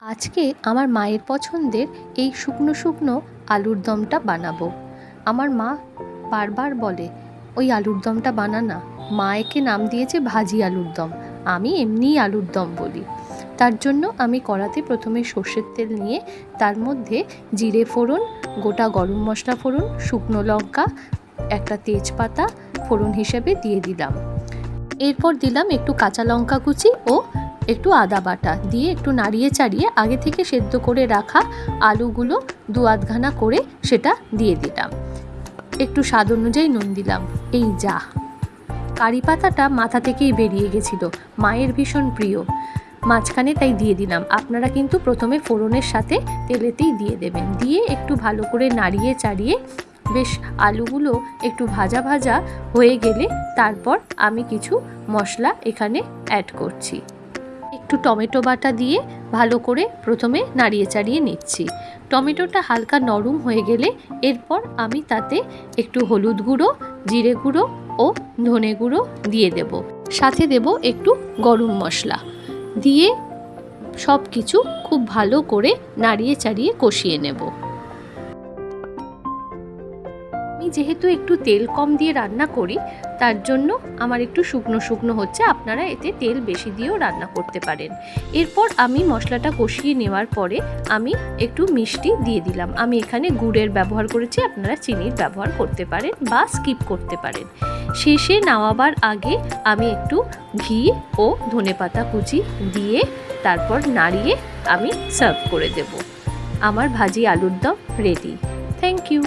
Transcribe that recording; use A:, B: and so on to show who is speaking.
A: আজকে আমার মায়ের পছন্দের এই শুকনো শুকনো আলুর দমটা বানাবো। আমার মা বারবার বলে ওই আলুর দমটা বানা না। মা একে নাম দিয়েছে ভাজি আলুর দম, আমি এমনিই আলুর দম বলি। তার জন্য আমি কড়াতে প্রথমে সর্ষের তেল নিয়ে তার মধ্যে জিরে ফোড়ন, গোটা গরম মশলা ফোড়ন, শুকনো লঙ্কা, একটা তেজপাতা ফোড়ন হিসেবে দিয়ে দিলাম। এরপর দিলাম একটু কাঁচা লঙ্কা কুচি ও একটু আদা বাটা দিয়ে একটু নাড়িয়ে চাড়িয়ে আগে থেকে সেদ্ধ করে রাখা আলুগুলো দু আধখানা করে সেটা দিয়ে দিলাম। একটু স্বাদ অনুযায়ী নুন দিলাম। এই যা, কারি পাতাটা মাথা থেকেই বেরিয়ে গেছিল, মায়ের ভীষণ প্রিয়, মাঝখানে তাই দিয়ে দিলাম। আপনারা কিন্তু প্রথমে ফোড়নের সাথে তেলেতেই দিয়ে দেবেন। দিয়ে একটু ভালো করে নাড়িয়ে চাড়িয়ে বেশ আলুগুলো একটু ভাজা ভাজা হয়ে গেলে তারপর আমি কিছু মশলা এখানে অ্যাড করছি। একটু টমেটো বাটা দিয়ে ভালো করে প্রথমে নাড়িয়ে চাড়িয়ে নিচ্ছি। টমেটোটা হালকা নরম হয়ে গেলে এরপর আমি তাতে একটু হলুদ গুঁড়ো, জিরে গুঁড়ো ও ধনে গুঁড়ো দিয়ে দেব। সাথে দেব একটু গরম মশলা দিয়ে সব কিছু খুব ভালো করে নাড়িয়ে চাড়িয়ে কষিয়ে নেব। আমি যেহেতু একটু তেল কম দিয়ে রান্না করি তার জন্য আমার একটু শুকনো শুকনো হচ্ছে। আপনারা এতে তেল বেশি দিয়েও রান্না করতে পারেন। এরপর আমি মশলাটা কষিয়ে নেওয়ার পরে আমি একটু মিষ্টি দিয়ে দিলাম। আমি এখানে গুড়ের ব্যবহার করেছি, আপনারা চিনির ব্যবহার করতে পারেন বা স্কিপ করতে পারেন। শেষে নামাবার আগে আমি একটু ঘি ও ধনেপাতা কুচি দিয়ে তারপর নাড়িয়ে আমি সার্ভ করে দেব। আমার ভাজি আলুর দম রেডি। Thank you.